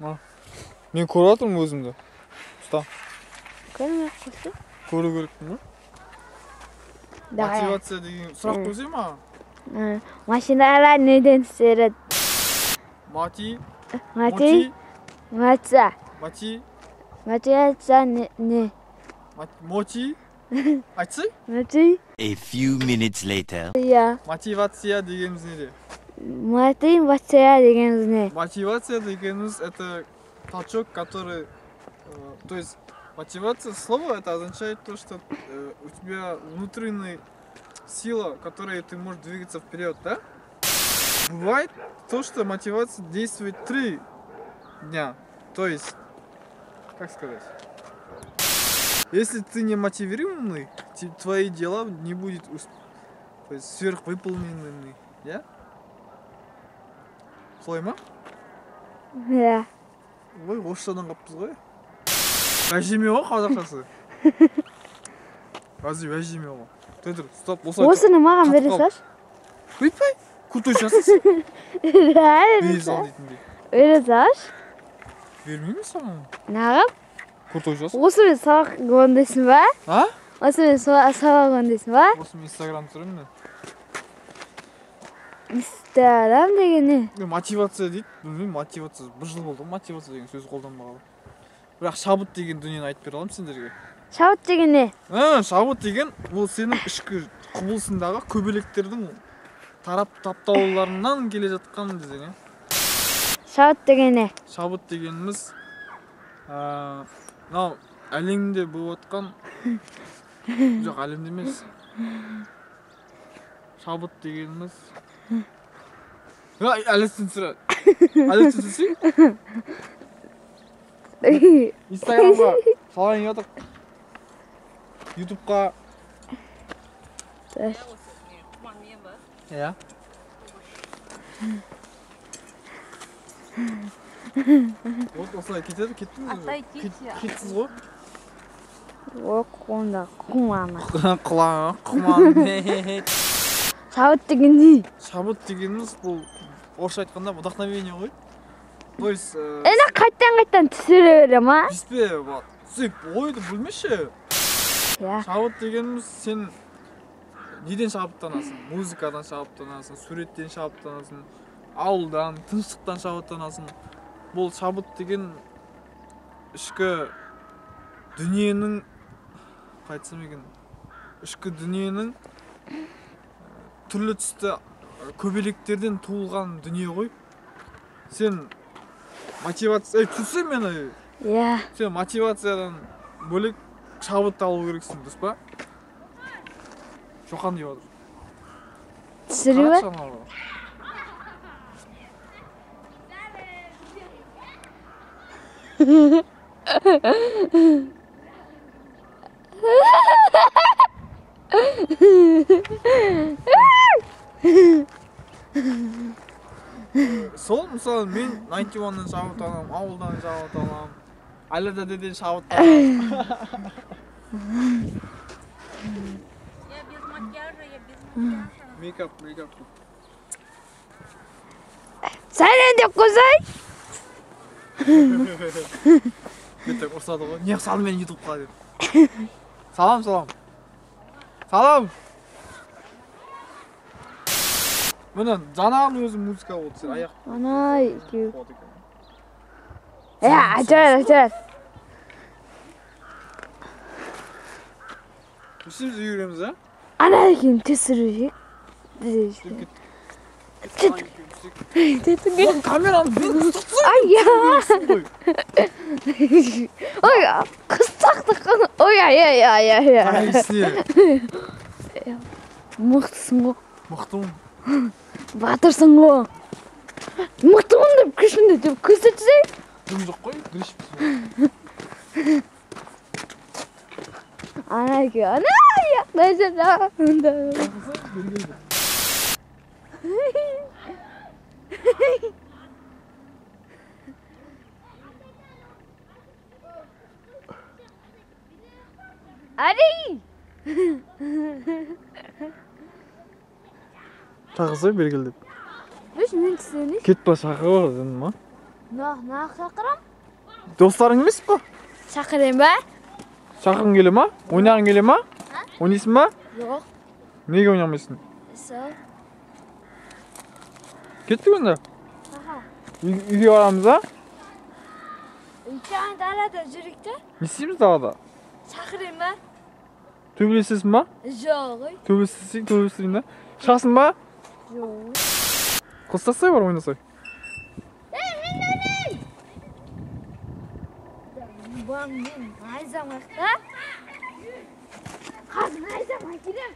Мен көріп жатырмын өзімді. Usta. Көрмей қойсын. Көру керекпін ба? Мотивация деген сұрақ қойсай ма? Машиналар неден түсіреді? Мотивация не? Моти? Айтсай? A few minutes later. Мотивация дегеніміз неде? Мотивация дегеніміз не? Мотивация дегеніміз это толчок, который... То есть мотивация слова это означает то, что у тебя внутренняя сила, которой ты можешь двигаться вперед, да? Бывает то, что мотивация действует 3 дня. То есть, как сказать? Если ты не мотивированный, твои дела не будут сверхвыполненными, да? Солай ма? Иә. Ой, орысшадан қаппыз ғой. Уәждеме ғой қазақшасы. Уәждеме ғой. Тәдір, стоп, осыны маған бере салшы. Өйтпай, крутой жасыз. Бере сал дейтіндей. Бере салшы. Бермеймін саған. Нағып? Крутой жасыз. Осымен сабақ көндейсің ба? А? Осымен сабақ көндейсің ба? Осымен инстаграм түсіремін мен. Инстаграм деген не? Мотивация дейді. Білмеймін, мотивация. Бір жыл болды мотивация деген сөз қолданбағалы. Бірақ шабыт деген дүниені айтып бере аламын сендерге. Шабыт деген не? Шабыт деген ол сенің ішкі құбылысындағы көбелектердің таптауларынан келе жатқан десең, иә? Шабыт деген не? Шабыт дегеніміз мынау әлемде болып отқан жоқ, әлемде емес. Шабыт дегеніміз әлестен сұра. Әлестен түсейін? Инстаграмға салайын ятық. Ютубқа. Иә. Вот осылай кетеді, кеттіңіз ғой? Кетсіз ғой? Онда құманы. Құманы. Шабыт деген не? Шабыт дегеніміз бұл орысша айтқанда вдохновение ғой. То есть... Қайттан түсіре бере ма? Біспе, сөйп ойды білмеші. Шабыт дегеніміз сен неден шабыттанасың? Музыкадан шабыттанасың, суреттен шабыттанасың, ауылдан, тыныштықтан шабыттанасың. Бұл шабыт деген ішкі дүниенің, қайтсам екен, ішкі дүниенің түрлі түсті көбелектерден туылған дүние ғой. Сен мотивация, түсінсең мені? Иә. Сен мотивациядан бөлек шабыт алу керексің, дұрыс па? Жоқан деп отыр. Түсіре бе? Сол, мысалы, мен 91-нан шабыт аламын, ауылдан шабыт аламын, Айлада деден шабыт аламын. Я без макияжа. Мейкап. Сәлем деп қойсай. Беттен ұрсады ғой. Неғып салды мен ютубқа деп. Салам. Міне, жанағын өзі музыка болды, сен аяқ. Ана екеу. Açar. Şimdi yürüyoruz ha? Ana kim tesirücü? Lan kameranı beni tutsana. Ay ya. Oy kız taktık. Oy ya. Haysi. Mıhtısın o. Mıhtım. Batırsın o. Mıhtımın da kışında deyip kıstırtısın. Dümdük koy, girişmişsin. Ana yaklaşın da. Hadi. Tağızı belgildi. Biz ne düşünüyoruz? Git bas, hakkı var dedin mi? Na шақырам? Достарың емес па? Шақырайын ба? Шақырғың келе ма? Ойнағың келе ма? Ойнайсың ба? Жоқ. Неге ойнамайсың? Сол. Кеттік онда. Аха. Үйге барамыз, а? Үйге далада жүрейік те. Не істейміз далада? Шақырайын ба? Төбелесесің ба? Жоқ. Төбелесейін да. Шығасың ба? Жоқ. Қостасай бар ойнасай. Мен найзамақ та. Қазір найзамақ келем.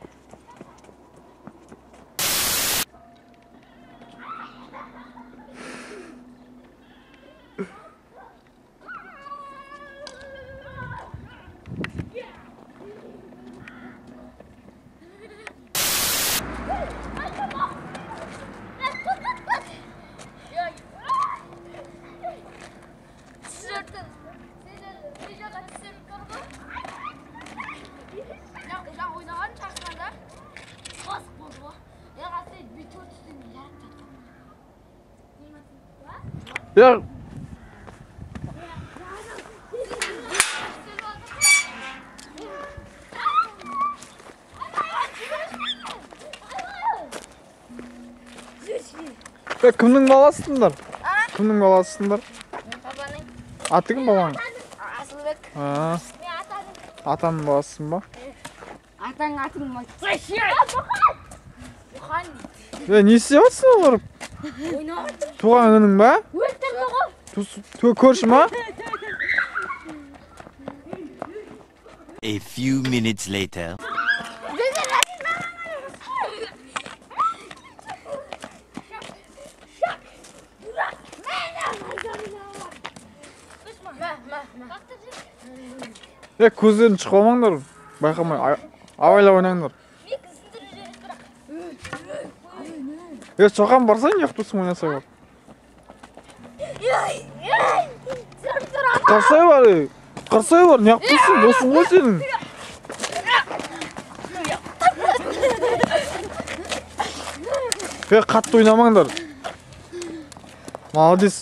Ya кімнің баласысыңдар? Кімнің баласысыңдар? Бабаның. Аты кім бабаң? Асылбек. Мен атаның. Атаның баласысың ба? Атаң атың ма? Бұқан дейді. Не істеп жатсың олар? Ойнап. Туған інің ба? Өлтірді ғой. Көрші ма? A few minutes later. Көздерін шығып алмаңдар. Байқамай, авайлап ойнаңдар. Шоқан барсайын, яқтысың ойнасай бар. Қарсай бар, не яқтысың, досың ғой сенің. Қатты ойнамаңдар. Молодец.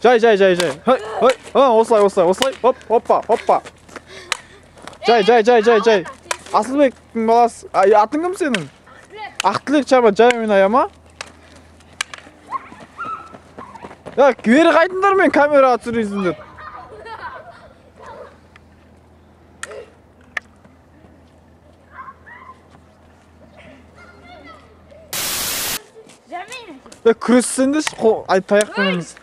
Жай. Осылай. Хоппа. Жай. Асылбектің баласы. Атың кім сенің? Ақтілек чаба жай ойнай ама? Бері қайтыңдар, мен камераға түсірейсіңдер. Күрессеңдер, таяқпен емес.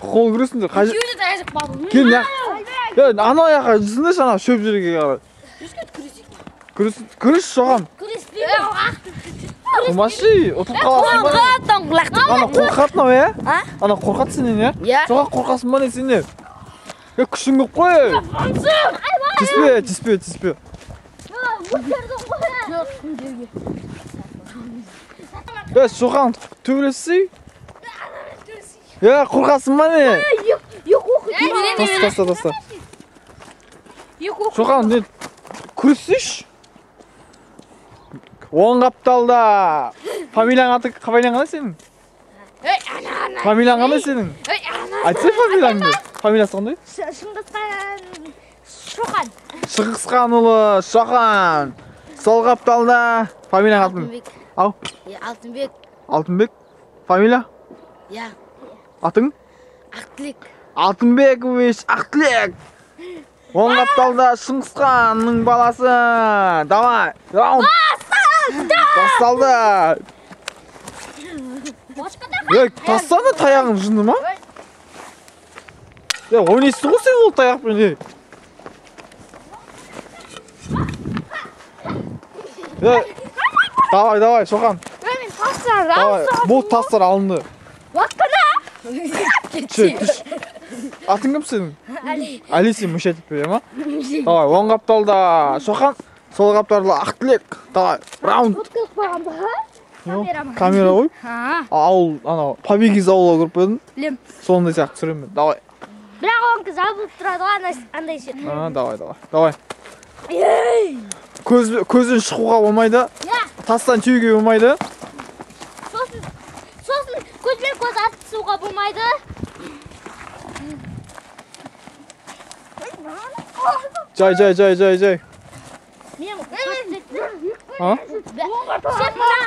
Қол күресіңдер. Кеуде таяқ бабы. Кел, ана аяққа жүзіңдер, ана шөп жерге қарай. Күрес соған. Құмаши, отырып қаласың ба? Ана қорқатын ау, е? Ана қорқат сенен, е? Соға қорқасың ба не сенен? Күшін көп қой. Тиспе. Соған төбелесей? Қорқасың ба не? Таста. Соған не? Күресейші? Оң қапталда. Фамилияң қандай сенің? Фамилияң қандай сенің? Айтсай фамилияңды. Фамилиясы қандай? Шоқан. Шығысқанұлы Шоқан. Сол қапталда. Фамилияң атын? Ау? Алтынбек. Алтынбек? Фамилия? Я. Атың? Ақтілек. Алтынбекович Ақтілек. Оң қапталда Шыңғысханның баласы. Давай. Раунд. Басталды. Тастаны таяғын жынды ма? Ойнайсың ғой сен ол таяқпен. Давай, Шоқан. Бұл тастар алынды. Түш. Атың кім сенің? Али сен мүшетіп бе, ма? Давай, оң қапталда Шоқан, сол қапталда Ақтілек. Давай, раунд. Камера ғой? Ауыл, ана, побегіз ауылға көріп бөдің? Білем. Сондай сияқты түсірем мен, давай. Бірақ оңқы жабылып тұрады ғой, андай ше. Давай. Көзден шығуға болмайды. Тастан түйеге болмайды. Сосын көзбен көз атысуға болмайды. Жай. Мен А?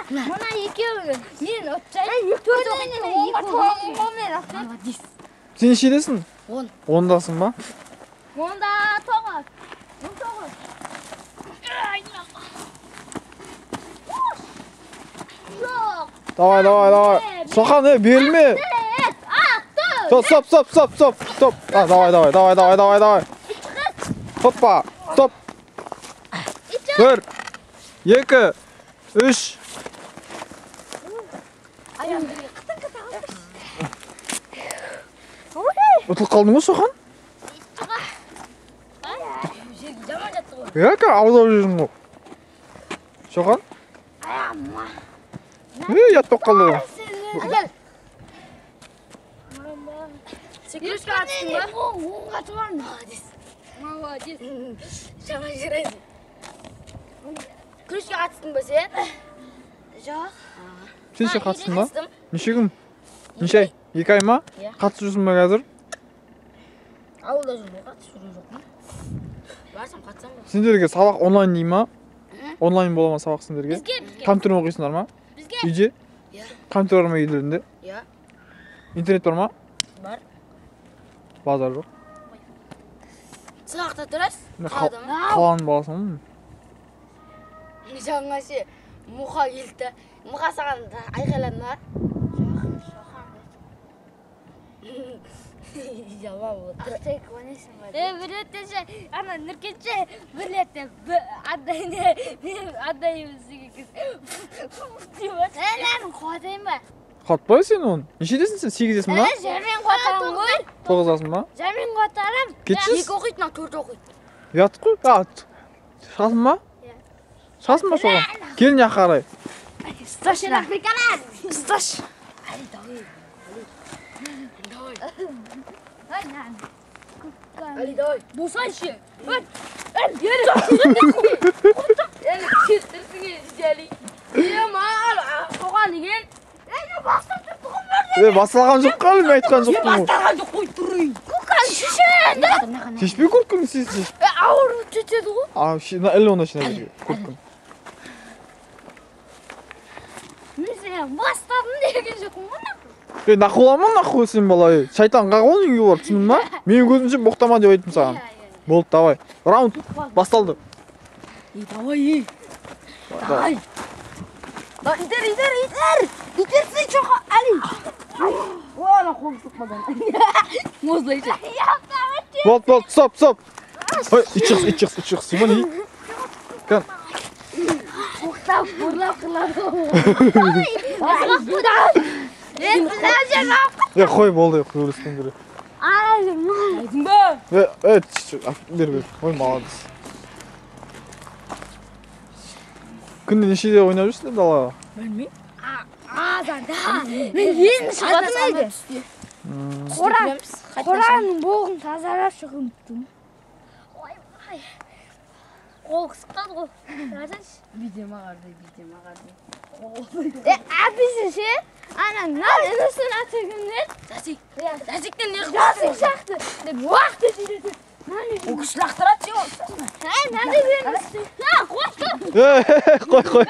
мына екеуі мен Сен нешедесің? 10. 10-дасың ба? Онда 9. 19. Жоқ. Давай. Сохан, берілме. Стоп. Давай. Hoppa. Stop. 1, 2, 3. Ұтылып қалдың ба, Сохан? Жаман жатты ғой. Аузап жүрсің ғой. Сохан? Ят болып қалды ғой. Секірішке қатыстың ба? Оңға тұрған. Молодец. Жаңа жүреді. Күрішке қатыстың ба сен? Жоқ. Сен ше қатыстың ба? Неше күн? Неше ай? 2 ай ма? Қатысып жүрсің ба қазір? Ауылда жүрмін, қатысып жүрген жоқпын. Барсам қатысам ба? Сендерге сабақ онлайн дей ма? Онлайн бола ма сабақ сендерге? Бізге. Компьютер оқисыңдар ма? Үйде? Компьютер бар ма үйлерінде? Интернет бар ма? Бар. Базар жоқ. Сабақта тұрасыз? Қаланың баласың. Жаңа ше мұқа келді. Мұқа саған айқайлады ма? Жаман болды. Ақтай көнесің ба? Bir rette ana nürketçe bir rette adayım size kız. Lan koyayım mı? Қатпай сен оны. Нешедесің сен? 8-десің ба? Жәрмен қотарым ғой. 9-дасың ба? Жәрмен қотарым. Кетшіз? 2 оқиды, 4 оқиды. Ұят қой. Шығасың ба? Шығасың ба Сохан? Кел не қарай. Сташ. Сташ. Ali давай. Босайшы. Yürü. Getirsin jeli. Мал, соған деген. Басталған жоқ қой, мен айтқан жоқпын ғой. Басталған жоқ қой тұрайын. Көкан шешен. Шешпей көркін сіз. Ауыр жетеді ғой. Әлі онда шынайы көркін. Мен бастадым деген жоқпын ғой. Нақылама нақыл сен бала. Шайтан қағыл үйге бар, түсіндің ба? Менің көзімше боқтама деп айттым саған. Болды, давай. Раунд басталды. Давай. Давай. İter. İtersin çok Ali. Valla kol sıkmadan. Mozla içe. Болды, стоп. Ой, içiq. Симони. Кан. Тоқтап, бұрлап қылады. Қой болды, қойылыстан көрі. Айдың ба? Бер. Ой, молодец. Күнде нешеде ойнап жүрсіңдер далаға? Білмеймін. Азанда. Мен ең шығатын еді. Қораның боғын тазарап шығымттым. Ой. Қол қысқады ғой. Жазашы. Бидем ағарды. Әбісі ше? Ана, інісін атығымден. Жасиктен не қылды? Жасик шақты. Уақты дейді. O kuş laktırат yok. Hey, nerede görmüşsün? Ha, koştu. Koy.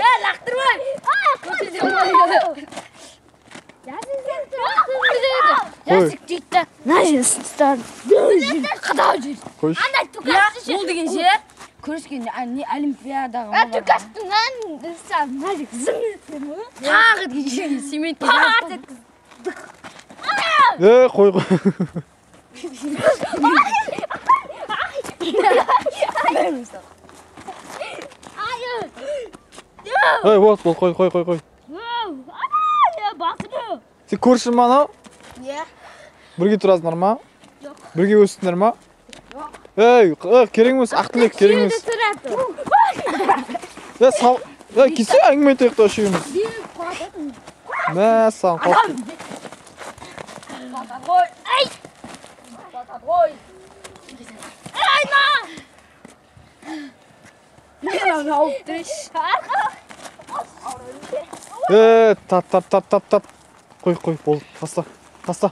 Ya laktırma. Yazık cidden. Nasıl tutar? Kadar ucuz. Koş. Anne tükastı. Oldu gençler. Körüşken olimpiyadaga. Ben tükastım lan. Sen nasıl zımrıtsın mı? Tağıt geçirgen sement Tağıt. Koy. Ой, вот, қой. Ya baktı. Сен көршің ба анау? Иә. Бірге тұрасыңдар ма? Жоқ. Бірге өстіңдер ма? Керек емес, Ақтілек керек емес. Кесе әңгіме айтайық та үшеуміз. Мә, саған қалып. Ой, ай! Ой! Ayna! Ne lan alttırış? Tap. Koy, болды, таста.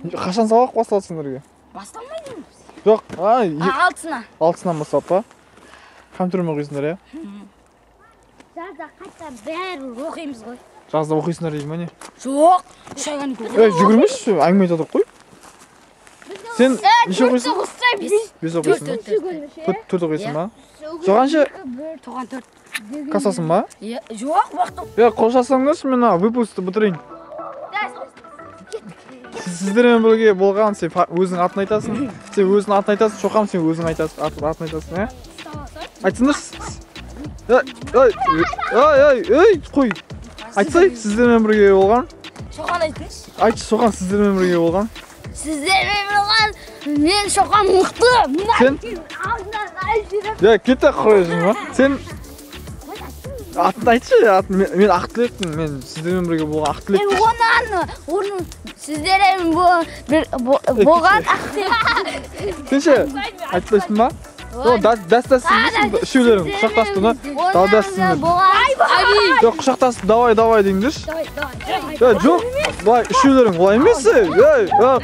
Қашан сабақ басталды сендерге? Басталмайды ма? Жоқ, Алтысынан басталды па? Компьютермен оқисыңдар, иә? Жазда қайта бәрі оқимыз ғой. Жазда оқисыңдар дейді ма не? жоқ. Шайған Жүгірмеші, әңгіме айтадық қой. Сен неше оқисың? 5 оқисың ба? 4 оқисың ба? Соған ше Тоған 4. кассасың ба? Жоқ, уақыт. Қоштассаңдаршы, мен выпускты бітірейін. Сіздермен бірге болған, сен өзің атын айтасың. Сен өзің атын айтасың, Шоқам сен өзің атын айтасың, ә? Айтсыңдаршы. Қой. Айтсай, сіздермен бірге болған. Шоқан айтыңыз. Айтшы, Шоқан сіздермен бірге болған. Сіздермен болған мен Шоқан мықты. Сен? Кетті құрайсың ба? Сен атын айтшы, мен Ақтілекпін, мен сіздермен бірге болған Ақтілек. Оны сіздермен болған Ақтілек. Сен ше, айтпайсың ба? Дәстәсің үшеулерің құшақтасты ма? Дәстәсіңдер. Жоқ, құшақтасты, давай дейіңдерші. Жоқ, былай үшеулерің олай емес.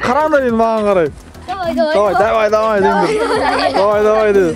Қараңдар енді маған қарай. Давай дейіңдер. Давай дейді.